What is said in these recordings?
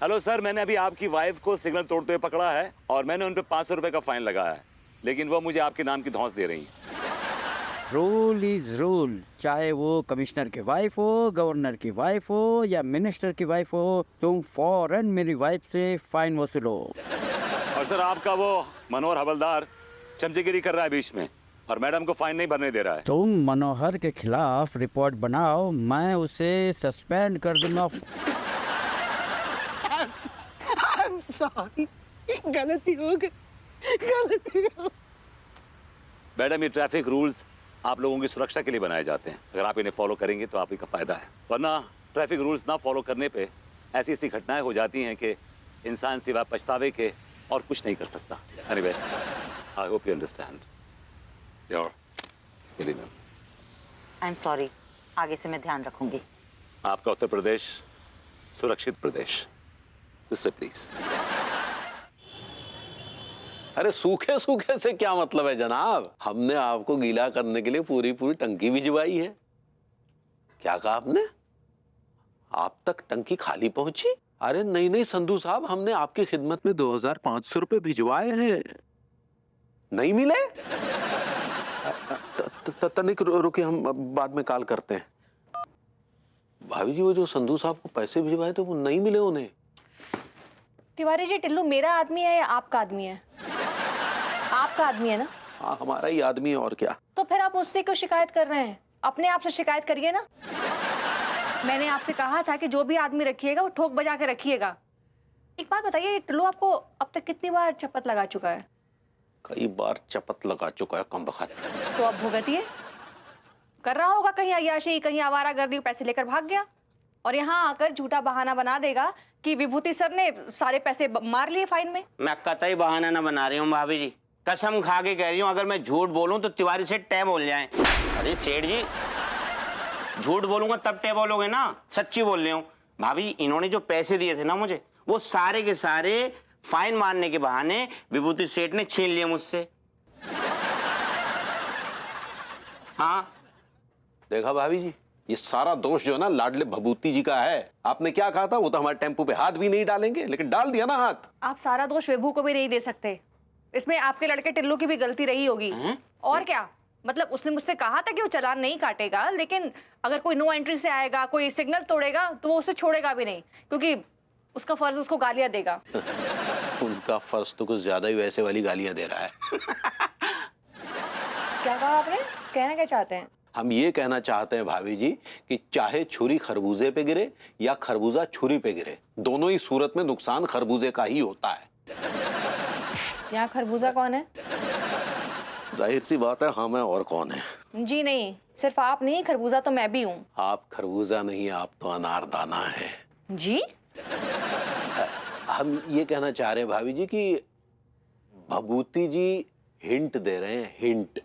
Hello sir, मैंने अभी आपकी वाइफ को सिग्नल तोड़ते हुए पकड़ा है और मैंने उन पे 500 रुपए का फाइन लगाया है, लेकिन वो मुझे आपके नाम की धौंस दे रही है। रूल इज रूल, चाहे वो कमिश्नर की वाइफ हो, गवर्नर की वाइफ हो या मिनिस्टर की वाइफ हो, तुम फौरन मेरी वाइफ से फाइन वसूलो। और सर आपका वो मनोहर हवलदार चमचेगिरी कर रहा है बीच में और मैडम को फाइन नहीं भरने दे रहा है। तुम मनोहर के खिलाफ रिपोर्ट बनाओ, मैं उसे सस्पेंड कर दूंगा। I'm sorry, गलती हो गई, गलती हो। मैडम, ये ट्रैफिक रूल्स आप लोगों की सुरक्षा के लिए बनाए जाते हैं। अगर आप इन्हें फॉलो करेंगे तो आप ही का फायदा है, वरना ट्रैफिक रूल्स ना फॉलो करने पे ऐसी ऐसी घटनाएं हो जाती हैं कि इंसान सिवा पछतावे के और कुछ नहीं कर सकता। Anyway, I hope you understand. Your ma'am. I am sorry, आगे से मैं ध्यान रखूंगी। आपका उत्तर प्रदेश सुरक्षित प्रदेश, इससे प्लीज। अरे सूखे सूखे से क्या मतलब है जनाब, हमने आपको गीला करने के लिए पूरी पूरी टंकी भिजवाई है। क्या कहा आपने? आप तक टंकी खाली पहुंची? अरे नहीं नहीं संधू साहब, हमने आपकी खिदमत में 2500 रुपए भिजवाए हैं। नहीं मिले? तनिक रुके, हम बाद में कॉल करते हैं। भाभी जी, वो जो संधू साहब को पैसे भिजवाए थे वो नहीं मिले उन्हें। तिवारी जी, टिल्लू मेरा आदमी है या आपका आदमी है? आपका आदमी है ना? हाँ, हमारा ही आदमी है, और क्या। तो फिर आप उससे क्यों शिकायत कर रहे हैं? अपने आप से शिकायत करिए ना। मैंने आपसे कहा था कि जो भी आदमी रखिएगा वो ठोक बजा के रखिएगा। एक बात बताइए, टिल्लू आपको अब तक कितनी बार चपत लगा चुका है? कई बार चपत लगा चुका है कमबख्त। तो अब भुगतिए। कर रहा होगा कहीं अय्याशी, कहीं आवारागर्दी, पैसे लेकर भाग गया और यहाँ आकर झूठा बहाना बना देगा कि विभूति सर ने सारे पैसे मार लिए फाइन में। मैं कतई बहाना ना बना रही हूँ भाभी जी, कसम खा के कह रही हूँ, अगर मैं झूठ बोलूँ तो तिवारी से टे बोल जाए। अरे सेठ जी, झूठ बोलूंगा तब टे बोलोगे ना, सच्ची बोल रही हूँ भाभी। इन्होंने जो पैसे दिए थे ना मुझे, वो सारे के सारे फाइन मारने के बहाने विभूति सेठ ने छीन लिए मुझसे। हाँ देखा भाभी जी, ये सारा दोष जो है ना लाडले भभूति जी का है। आपने क्या कहा था, वो तो हमारे टेम्पो पे हाथ भी नहीं डालेंगे, लेकिन डाल दिया ना हाथ। आप सारा दोष विभू को भी नहीं दे सकते, इसमें आपके लड़के टिल्लू की भी गलती रही होगी। और क्या, मतलब उसने मुझसे कहा था कि वो चालान नहीं काटेगा, लेकिन अगर कोई नो एंट्री से आएगा, कोई सिग्नल तोड़ेगा तो वो उसे छोड़ेगा भी नहीं, क्योंकि उसका फर्ज उसको गालियां देगा। उनका फर्ज तो कुछ ज्यादा ही वैसे वाली गालियां दे रहा है। क्या कहा आपने? कहना क्या चाहते हैं? हम ये कहना चाहते हैं भाभी जी कि चाहे छुरी खरबूजे पे गिरे या खरबूजा छुरी पे गिरे, दोनों ही सूरत में नुकसान खरबूजे का ही होता है। यहाँ खरबूजा कौन है? जाहिर सी बात है, हम हैं और कौन है। जी नहीं, सिर्फ आप नहीं, खरबूजा तो मैं भी हूँ। आप खरबूजा नहीं, आप तो अनारदाना है। जी? हम ये कहना चाह रहे हैं भाभी जी कि भभूति जी हिंट दे रहे हैं, हिंट।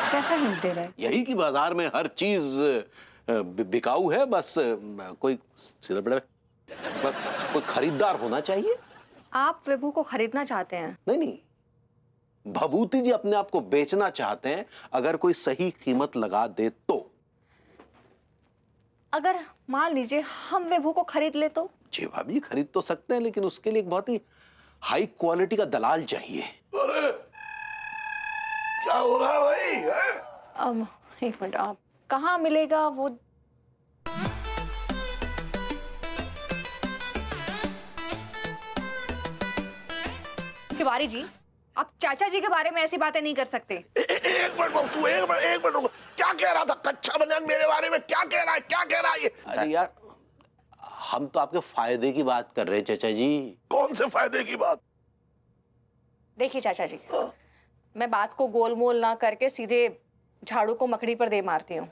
कैसा हिंट दे रहे हैं? यही कि बाजार में हर चीज बिकाऊ है, बस कोई सीधा बड़ा कोई खरीदार होना चाहिए। आप विभू को खरीदना चाहते हैं? नहीं नहीं, भभूति जी अपने आप को बेचना चाहते हैं, अगर कोई सही कीमत लगा दे तो। अगर मान लीजिए हम विभू को खरीद ले तो? जी भाभी, खरीद तो सकते हैं, लेकिन उसके लिए एक बहुत ही हाई क्वालिटी का दलाल चाहिए। अरे क्या हो रहा है भाई? एक मिनट, आप कहाँ मिलेगा वो? तिवारी जी, आप चाचा जी के बारे में ऐसी बातें नहीं कर सकते। एक मिनट बाबू, तू एक मिनट रुको। क्या कह रहा था कच्चा बनियान मेरे बारे में? क्या कह रहा है, क्या कह रहा है ये? अरे यार, हम तो आपके फायदे की बात कर रहे हैं चाचा जी। कौन से फायदे की बात? देखिए चाचा जी, मैं बात को गोलमोल ना करके सीधे झाड़ू को मकड़ी पर दे मारती हूँ।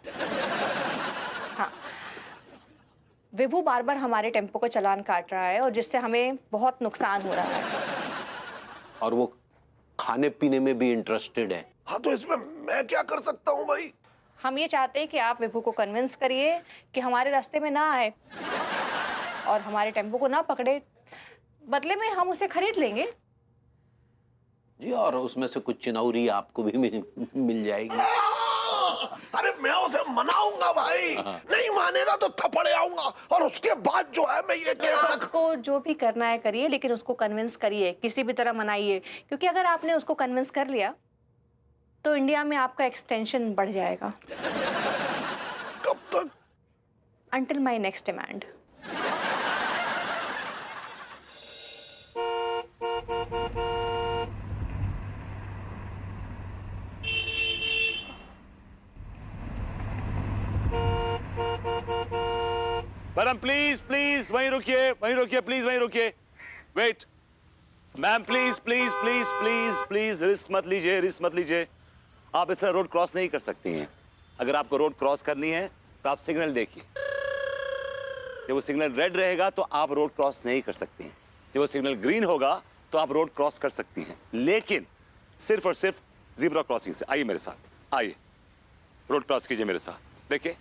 हाँ, विभू बार बार हमारे टेम्पो का चालान काट रहा है और जिससे हमें बहुत नुकसान हो रहा है। और वो खाने पीने में भी इंटरेस्टेड है। हाँ, तो इसमें मैं क्या कर सकता हूँ भाई? हम ये चाहते हैं कि आप विभू को कन्विंस करिए कि हमारे रास्ते में ना आए और हमारे टेम्पो को ना पकड़े, बदले में हम उसे खरीद लेंगे। जी, और उसमें से कुछ चिनौरी आपको भी मिल जाएगी। अरे मैं उसे मनाऊंगा भाई, नहीं मानेगा तो थप्पड़े आऊंगा, और उसके बाद जो है मैं ये कह सकता। आपको जो भी करना है करिए, लेकिन उसको कन्विंस करिए, किसी भी तरह मनाइए, क्योंकि अगर आपने उसको कन्विंस कर लिया तो इंडिया में आपका एक्सटेंशन बढ़ जाएगा। कब तक? Until my next demand. Madam please please वहीं रुकिए, वहीं रुकिए, प्लीज वहीं रुकिए। Wait ma'am, please please please please please risk मत लीजिए, रिस्क मत लीजिए। आप इस तरह रोड क्रॉस नहीं कर सकती हैं। अगर आपको रोड क्रॉस करनी है तो आप सिग्नल देखिए। जब वो सिग्नल रेड रहेगा तो आप रोड क्रॉस नहीं कर सकती हैं। जब वो सिग्नल ग्रीन होगा तो आप रोड क्रॉस कर सकती हैं, लेकिन सिर्फ और सिर्फ ज़ीब्रा क्रॉसिंग से। आइए मेरे साथ, आइए रोड क्रॉस कीजिए मेरे साथ। देखिए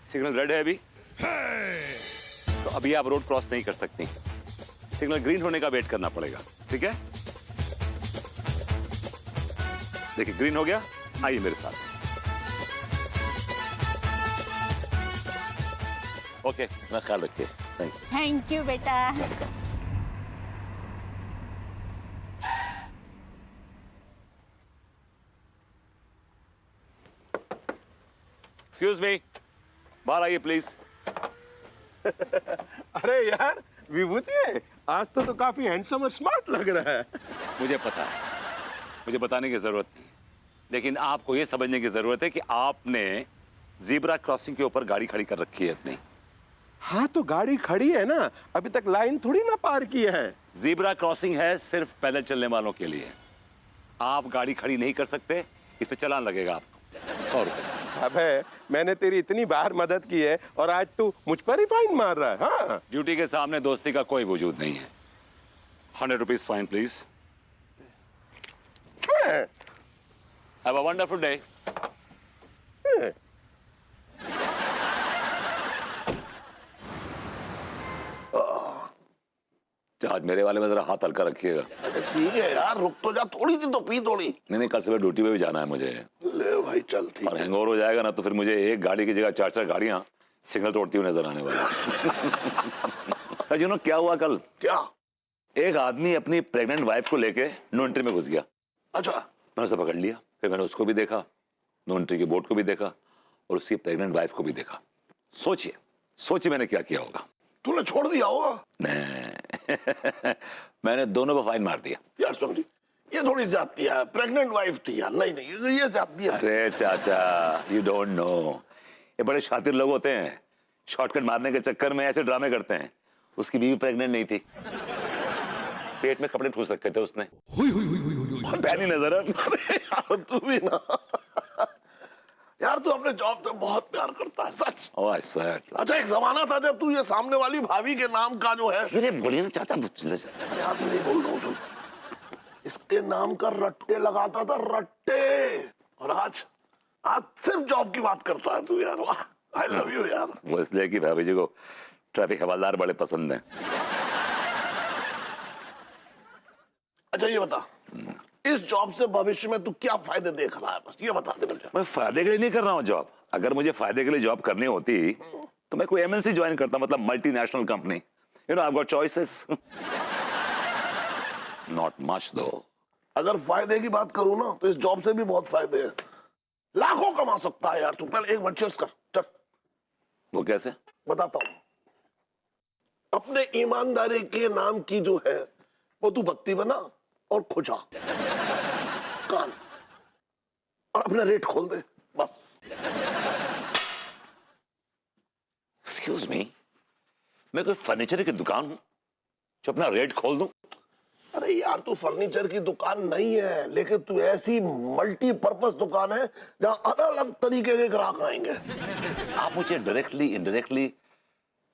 सिग्नल रेड है अभी, तो अभी आप रोड क्रॉस नहीं कर सकती। सिग्नल ग्रीन होने का वेट करना पड़ेगा, ठीक है? देखिए ग्रीन हो गया, आइए मेरे साथ। ओके, अपना ख्याल रखिए। Thank you. थैंक यू बेटा। एक्सक्यूज मी, बाहर आइए प्लीज। अरे यार विभूति, आज तो काफी हैंडसम और स्मार्ट लग रहा है। मुझे पता है, मुझे बताने की जरूरत नहीं, लेकिन आपको यह समझने की जरूरत है कि आपने ज़ीब्रा क्रॉसिंग के ऊपर गाड़ी खड़ी कर रखी है अपनी। हाँ तो गाड़ी खड़ी है ना, अभी तक लाइन थोड़ी ना पार की है। ज़ीब्रा क्रॉसिंग है सिर्फ पैदल चलने वालों के लिए। आप गाड़ी खड़ी नहीं कर सकते, इस पे चालान लगेगा आपको 100 रुपए। अबे मैंने तेरी इतनी बार मदद की है और आज तू मुझ पर ही फाइन मार रहा है। हाँ ड्यूटी के सामने दोस्ती का कोई वजूद नहीं है। 100 rupees fine please. Have a wonderful day. आज मेरे वाले में जरा हाथ हल्का रखिएगा। ठीक है यार, रुक तो जा, थोड़ी सी तो पी थोड़ी। नहीं, कल सुबह ड्यूटी पे भी जाना है मुझे। ले भाई चल, ठीक और है। हैंगओवर हो जाएगा ना तो फिर मुझे एक गाड़ी की जगह 4-4 गाड़ियां सिग्नल तोड़ती हुई नजर आने वाली। यू नो क्या हुआ कल? क्या? एक आदमी अपनी प्रेग्नेंट वाइफ को लेके नो एंट्री में घुस गया। अच्छा, मैंने उसे पकड़ लिया, फिर मैंने उसको भी देखा, नो एंट्री के बोर्ड को भी देखा और उसकी प्रेग्नेंट वाइफ को भी देखा। सोचिए सोचिए मैंने क्या किया होगा। तूने छोड़ दिया होगा। नहीं मैंने दोनों पर फाइन मार दिया। यार सुन, ये थोड़ी ज्यादती है, प्रेग्नेंट वाइफ थी यार। नहीं नहीं, ये ज्यादती है। अरे चाचा, यू डोंट नो, ये बड़े शातिर लोग होते हैं, शॉर्टकट मारने के चक्कर में ऐसे ड्रामे करते हैं। उसकी बीवी प्रेग्नेंट नहीं थी, पेट में कपड़े ठूस रखे थे उसने। पैनी नजर है। अरे यार तू भी ना यार, तू अपने जॉब से बहुत प्यार करता है सच। ओह आई स्वेयर। अच्छा, एक जमाना था जब तू ये सामने वाली भाभी के नाम का जो है, धीरे बोलिए ना चाचा। यार धीरे बोल रहा हूँ, सुन, इसके नाम का रट्टे लगाता था, रट्टे। और आज आज सिर्फ जॉब की बात करता है तू यार। वाह, आई लव यू यार। वो इसलिए कि भाभी जी को ट्रैफिक हवालदार बड़े पसंद हैं। अच्छा ये बता, इस जॉब से भविष्य में तू क्या फायदे देख रहा है, बस ये बता दे मुझे। मैं फायदे के लिए नहीं कर रहा हूँ जॉब। अगर मुझे फायदे के लिए जॉब करनी होती तो मैं कोई एमएनसी ज्वाइन करता, मतलब multinational company. You know I have got choices. Not much दो। अगर फायदे की बात करूं ना तो इस जॉब से भी बहुत फायदे हैं। लाखों कमा सकता है यार तू। पहले एक मिनट चेस कर, चल वो कैसे? बताता हूं। अपने ईमानदारी के नाम की जो है वो तू बत्ती बना और खुजा कान, और अपना रेट खोल दे बस। एक्सक्यूज मी, मैं कोई फर्नीचर की दुकान हूं जो अपना रेट खोल दूं? अरे यार तू फर्नीचर की दुकान नहीं है, लेकिन तू ऐसी मल्टीपर्पस दुकान है जहां अलग अलग तरीके के ग्राहक आएंगे। आप मुझे डायरेक्टली इनडायरेक्टली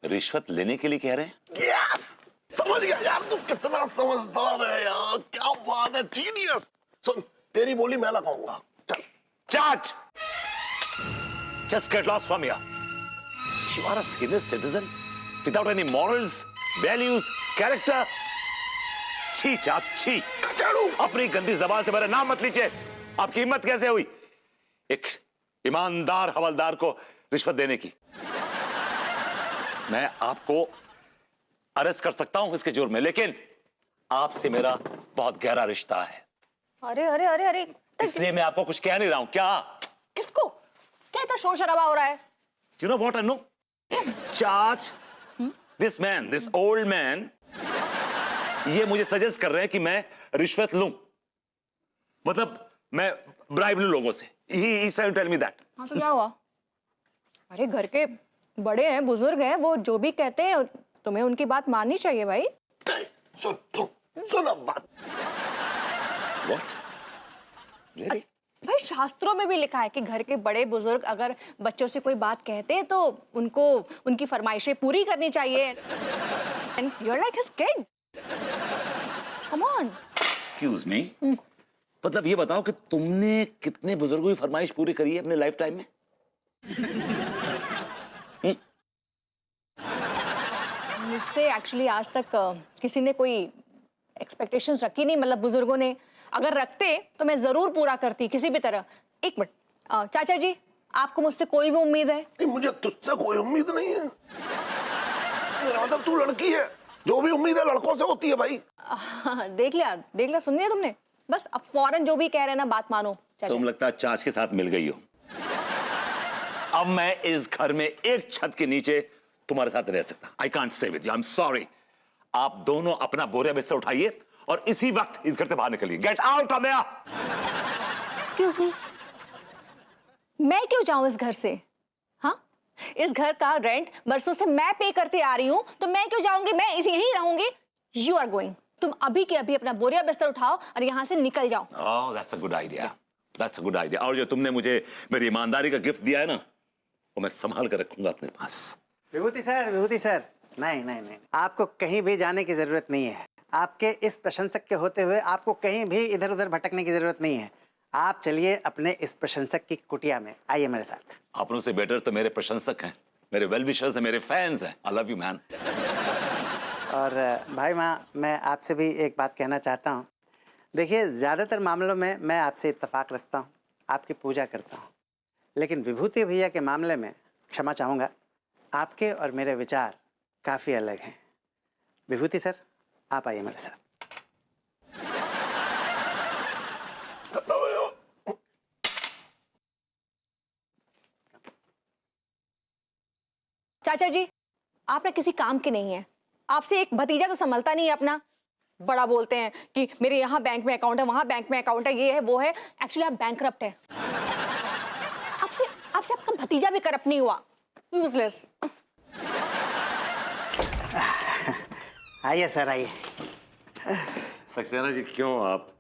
रिश्वत लेने के लिए कह रहे हैं? यस, समझ गया यार, तू कितना समझदार है यार, क्या बात है, जीनियस। सुन, तेरी बोली मैं लगाऊंगा, चल। Judge! Just get lost from here. You are a senior citizen without any morals, values, character. छी चाप छी। कचाड़ू। अपनी गंदी जबान से मेरा नाम मत लीजिए। आपकी हिम्मत कैसे हुई एक ईमानदार हवलदार को रिश्वत देने की। मैं आपको अरेस्ट कर सकता हूं इसके जुर्म में, लेकिन आपसे मेरा बहुत गहरा रिश्ता है। अरे अरे अरे अरे, इसलिए मैं आपको कुछ कह नहीं रहा हूं। क्या किसको क्या इतना शोर शराबा हो रहा है? You know what I know? Charge this man, this old man, ये मुझे सजेस्ट कर रहे हैं कि मैं रिश्वत लूं, मतलब मैं ब्राइब लूं लोगों से। He is trying to tell me that. हाँ तो क्या हुआ? अरे घर के बड़े हैं, बुजुर्ग हैं, वो जो भी कहते हैं तुम्हें उनकी बात माननी चाहिए भाई। सुन सुन सुन अब बात। What? Really? भाई शास्त्रों में भी लिखा है कि घर के बड़े बुजुर्ग अगर बच्चों से कोई बात कहते हैं तो उनको उनकी फरमाइशें पूरी करनी चाहिए। And you're like his kid. Come on. Excuse me. मतलब ये बताओ कि तुमने कितने बुजुर्गों की फरमाइश पूरी करी है अपने लाइफ टाइम में? मुझसे एक्चुअली आज तक किसी ने कोई एक्सपेक्टेशंस रखी नहीं, मतलब बुजुर्गों ने। अगर रखते तो मैं जरूर पूरा करती किसी भी तरह। एक मिनट, चाचा जी, आपको मुझसे कोई भी उम्मीद है? नहीं, मुझे तुझसे कोई उम्मीद नहीं है। मेरा मतलब तू लड़की है, जो भी उम्मीद है लड़कों से होती है भाई। देख लिया, सुन लिया तुमने? बस अब फौरन जो भी कह रहे हैं ना बात मानो। तुम लगता है चाच के साथ मिल गई हो। अब मैं इस घर में एक छत के नीचे तुम्हारे साथ रह सकता। I can't stay with you, I am sorry. आप दोनों अपना बोरिया बिस्तर उठाइए और इसी वक्त इस घर से बाहर निकलिए। Get out Ameya. Excuse me, मैं क्यों जाऊं इस घर से? हाँ, इस घर का रेंट बरसों से मैं पे करते आ रही हूं, तो मैं क्यों जाऊंगी? मैं यहीं रहूंगी। You are going. तुम अभी के अभी अपना बोरिया बिस्तर उठाओ और यहाँ से निकल जाओ। Oh, that's a good idea. That's a good idea. और जो तुमने मुझे मेरी ईमानदारी का गिफ्ट दिया है ना, वो मैं संभाल कर रखूंगा अपने पास। विभूति सर, नहीं, आपको कहीं भी जाने की जरूरत नहीं है। आपके इस प्रशंसक के होते हुए आपको कहीं भी इधर उधर भटकने की जरूरत नहीं है। आप चलिए अपने इस प्रशंसक की कुटिया में, आइए मेरे साथ। अपनों से बेटर तो मेरे प्रशंसक हैं, मेरे वेल विशर्स हैं, मेरे फैंस हैं। I love you man. और भाई माँ, मैं आपसे भी एक बात कहना चाहता हूँ। देखिए, ज़्यादातर मामलों में मैं आपसे इत्तेफाक रखता हूँ, आपकी पूजा करता हूँ, लेकिन विभूति भैया के मामले में क्षमा चाहूँगा, आपके और मेरे विचार काफ़ी अलग हैं। विभूति सर, आप आइए मेरे साथ। चाचा जी, आप ना किसी काम के नहीं है। आपसे एक भतीजा तो संभलता नहीं है अपना। बड़ा बोलते हैं कि मेरे यहाँ बैंक में अकाउंट है, वहां बैंक में अकाउंट है, ये है वो है। एक्चुअली आप बैंकरप्ट है। आपसे आपका भतीजा भी करप्ट नहीं हुआ। यूजलेस। आइए सर, आइए। सक्सेना जी, क्यों आप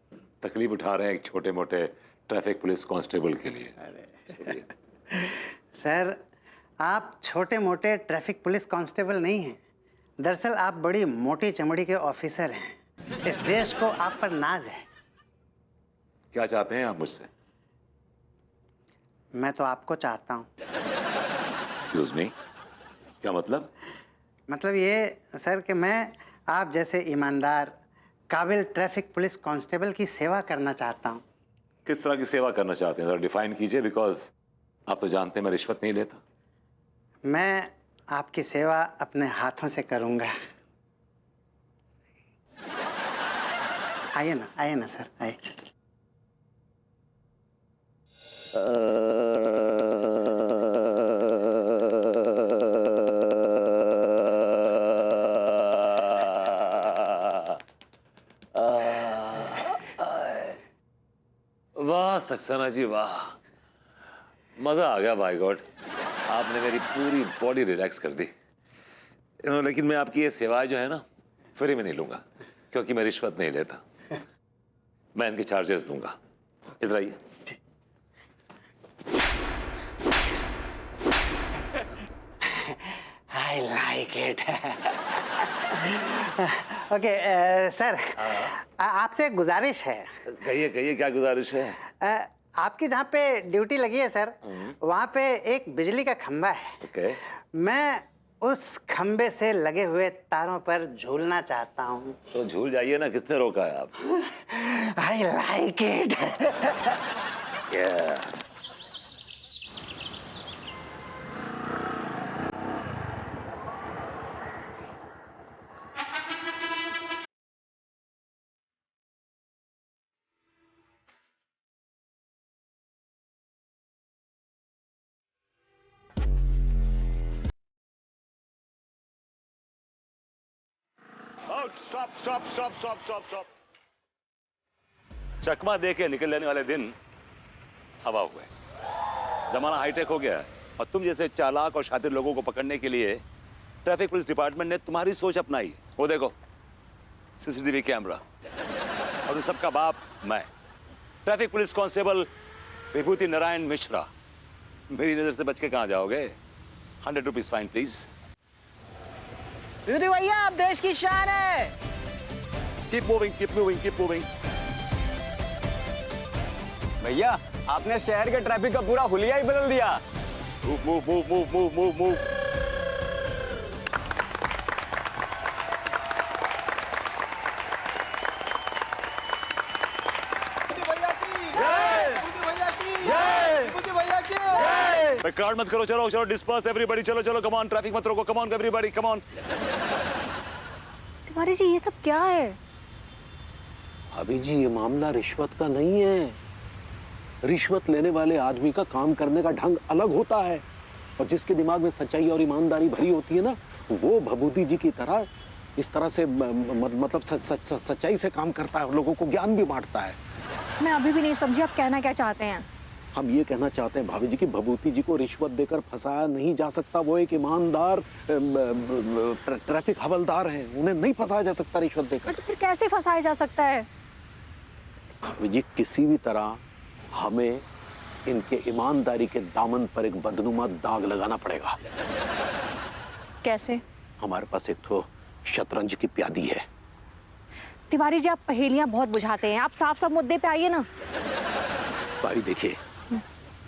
तकलीफ उठा रहे हैं एक छोटे मोटे ट्रैफिक पुलिस कांस्टेबल के लिए? अरे सर, आप छोटे मोटे ट्रैफिक पुलिस कांस्टेबल नहीं हैं। दरअसल आप बड़ी मोटी चमड़ी के ऑफिसर हैं। इस देश को आप पर नाज है। क्या चाहते हैं आप मुझसे? मैं तो आपको चाहता हूँ। एक्सक्यूज मी, क्या मतलब? मतलब ये सर कि मैं आप जैसे ईमानदार काबिल ट्रैफिक पुलिस कांस्टेबल की सेवा करना चाहता हूँ। किस तरह की सेवा करना चाहते हैं, जरा डिफाइन कीजिए, बिकॉज आप तो जानते हैं मैं रिश्वत नहीं लेता। मैं आपकी सेवा अपने हाथों से करूँगा। आइए ना सर, आइए। वाह सक्सेना जी, वाह, मजा आ गया। बाय गॉड, आपने मेरी पूरी बॉडी रिलैक्स कर दी। लेकिन मैं आपकी ये सेवाएं जो है ना, फ्री में नहीं लूंगा, क्योंकि मैं रिश्वत नहीं लेता। मैं इनके चार्जेस दूंगा। इधर आइए। I like it. Okay sir, आपसे एक गुजारिश है। कहिए क्या गुजारिश है? आपकी जहाँ पे ड्यूटी लगी है सर, वहाँ पे एक बिजली का खंबा है। ओके। मैं उस खंबे से लगे हुए तारों पर झूलना चाहता हूँ। तो झूल जाइए ना, किसने रोका है आप? I like it. Out, stop stop stop stop stop stop. चकमा दे के निकल लेने वाले दिन हवा हुए। जमाना हाईटेक हो गया है और तुम जैसे चालाक और शातिर लोगों को पकड़ने के लिए ट्रैफिक पुलिस डिपार्टमेंट ने तुम्हारी सोच अपनाई। वो देखो सीसीटीवी कैमरा, और उन सबका बाप मैं, ट्रैफिक पुलिस कांस्टेबल विभूति नारायण मिश्रा। मेरी नजर से बच के कहां जाओगे? 100 रुपीज फाइन प्लीज। विभूति भैया आप देश की शान है। Keep moving, keep moving, keep moving. भैया आपने शहर के ट्रैफिक का पूरा हुलिया ही बदल दिया। Move move move move move move move. Crowd मत करो, चलो चलो डिस्पर्स एवरीबॉडी, चलो चलो कम ऑन, ट्रैफिक मत रोको, come on everybody, come on. Tiwari ji ये सब क्या है? अभी जी ये मामला रिश्वत का नहीं है। रिश्वत लेने वाले आदमी का काम करने का ढंग अलग होता है, और जिसके दिमाग में सच्चाई और ईमानदारी भरी होती है ना, वो भभूति जी की तरह इस तरह से मतलब सच्चाई से काम करता है, लोगों को ज्ञान भी बांटता है। मैं अभी भी नहीं समझी आप कहना क्या चाहते हैं। हम ये कहना चाहते हैं भाभी जी की भभूति जी को रिश्वत देकर फंसाया नहीं जा सकता। वो एक ईमानदार ट्रैफिक हवलदार हैं, उन्हें नहीं फंसाया जा सकता रिश्वत देकर। तो फिर कैसे फंसाया जा सकता है? भाभी जी किसी भी तरह हमें इनके ईमानदारी के दामन पर एक बदनुमा दाग लगाना पड़ेगा। कैसे? हमारे पास एक तो शतरंज की प्यादी है। तिवारी जी आप पहेलियां बहुत बुझाते हैं, आप साफ साफ मुद्दे पे आइए ना। भाई देखिए,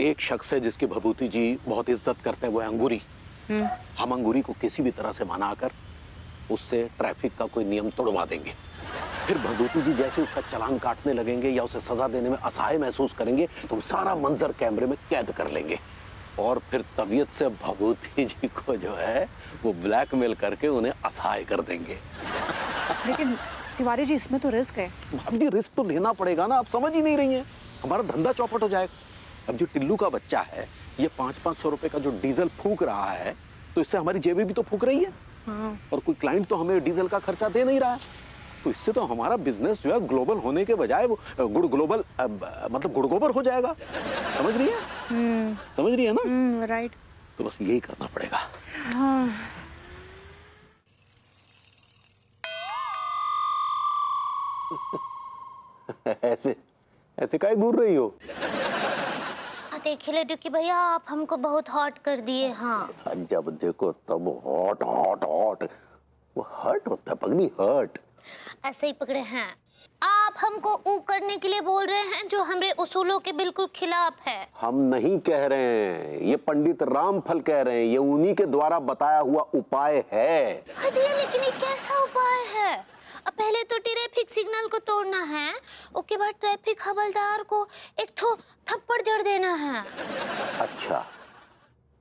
एक शख्स है जिसकी भभूति जी बहुत इज्जत करते हैं, वो है अंगूरी। हम अंगूरी को किसी भी तरह से मनाकर उससे ट्रैफिक का कोई नियम तोड़वा देंगे। फिर भभूति जी जैसे उसका चालान काटने लगेंगे या उसे सजा देने में असहाय महसूस करेंगे तो हम सारा मंजर कैमरे में कैद कर लेंगे, और फिर तबीयत से भभूति जी को जो है वो ब्लैकमेल करके उन्हें असहाय कर देंगे। लेकिन तिवारी जी इसमें तो रिस्क है। भाभी जी रिस्क तो लेना पड़ेगा ना, आप समझ ही नहीं रही हैं। हमारा धंधा चौपट हो जाएगा। अब जो टिल्लू का बच्चा है ये 500-500 रुपए का जो डीजल फूंक रहा है, तो इससे हमारी जेबें भी तो फूंक रही है। हाँ। और कोई क्लाइंट तो हमें डीजल का खर्चा दे नहीं रहा है, तो इससे तो हमारा बिजनेस जो है ग्लोबल होने के बजाय वो गुड़ ग्लोबल मतलब गुड़ गोबर हो जाएगा। समझ रही है? समझ रही है ना? राइट। तो बस यही करना पड़ेगा। हाँ। ऐसे ऐसे काहे घूर रही हो? देखिए लड्डू की भैया आप हमको बहुत हॉट कर दिए। हाँ जब देखो तब हॉट हॉट हॉट। वो हर्ट होता है पगली, हर्ट। ऐसे ही पकड़े हैं। आप हमको ऊ करने के लिए बोल रहे हैं जो हमारे उसूलों के बिल्कुल खिलाफ है। हम नहीं कह रहे हैं, ये पंडित रामफल कह रहे हैं। ये उन्हीं के द्वारा बताया हुआ उपाय है। लेकिन ये कैसा उपाय है? अब पहले तो ट्रैफिक सिग्नल को तोड़ना है, उसके बाद ट्रैफिक हवलदार को एक थप्पड़ जड़ देना है। अच्छा,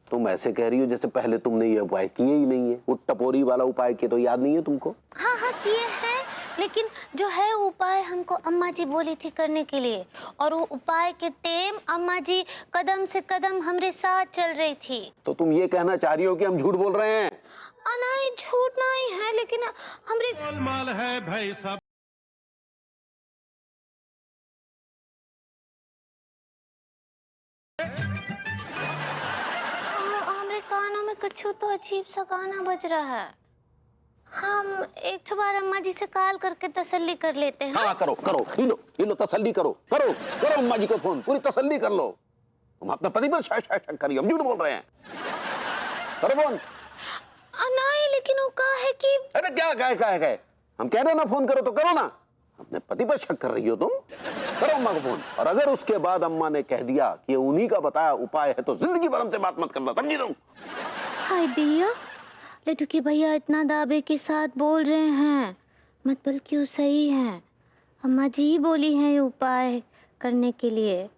तुम ऐसे कह रही हो जैसे पहले तुमने ये उपाय किए ही नहीं है। वो टपोरी वाला उपाय के तो याद नहीं है तुमको? हाँ हाँ किए हैं, लेकिन जो है उपाय हमको अम्मा जी बोली थी करने के लिए, और वो उपाय के टाइम अम्मा जी कदम से कदम हमारे साथ चल रही थी। तो तुम ये कहना चाह रही हो कि हम झूठ बोल रहे हैं? नहीं झूठ नहीं है, लेकिन हमरे गोलमाल है भाई सब। हमारे कानों में कुछ तो अजीब सा गाना बज रहा है। हम एक बार अम्मा जी से कॉल करके तसल्ली कर लेते हैं। हाँ करो करो, ये लो तसल्ली करो करो करो अम्मा जी को फोन, पूरी तसल्ली कर लो। हम अपने पति पर शक करिए, हम झूठ बोल रहे हैं। करो फोन। नहीं लेकिन वो कहा है कि अरे क्या है? हम कह रहे हैं ना फोन करो तो करो ना। अपने पति पर शक कर रही हो तुम? करो अम्मा को फोन। और अगर उसके बाद अम्मा ने कह दिया कि उन्हीं का बताया उपाय है तो जिंदगी भर हमसे बात मत करना, समझी तुम? हाय दिया, लड्डू के भैया इतना दावे के साथ बोल रहे हैं, मत बल्कि वो सही है। अम्मा जी ही बोली है ये उपाय करने के लिए।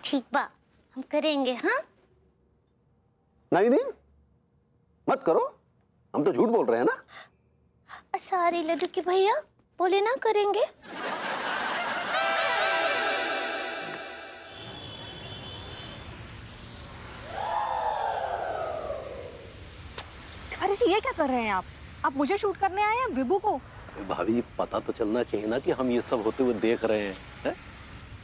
ठीक बा, हम करेंगे। हाँ नहीं मत करो, हम तो झूठ बोल रहे हैं ना। सारी लड्डू के भैया बोले ना करेंगे। अरे जी ये क्या कर रहे हैं आप? आप मुझे शूट करने आए हैं विभू को? भाभी जी पता तो चलना चाहिए ना कि हम ये सब होते हुए देख रहे हैं।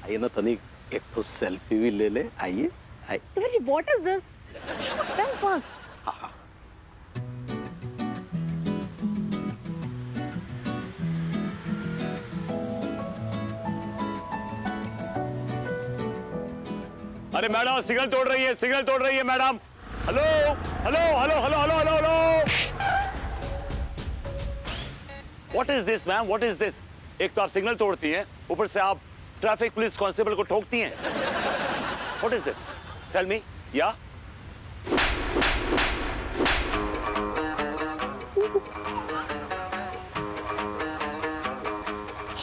आइए ना तनिक एक तो सेल्फी भी ले ले। आइए आइए। Tiwari ji what is this? Shoot them first. अरे मैडम सिग्नल तोड़ रही है, सिग्नल तोड़ रही है madam. Hello hello hello hello hello hello hello. What is this ma'am, what is this? एक तो आप सिग्नल तोड़ती हैं, ऊपर से आप ट्रैफिक पुलिस कांस्टेबल को ठोकती हैं। What is this? Tell me. या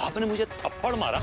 आपने मुझे थप्पड़ मारा?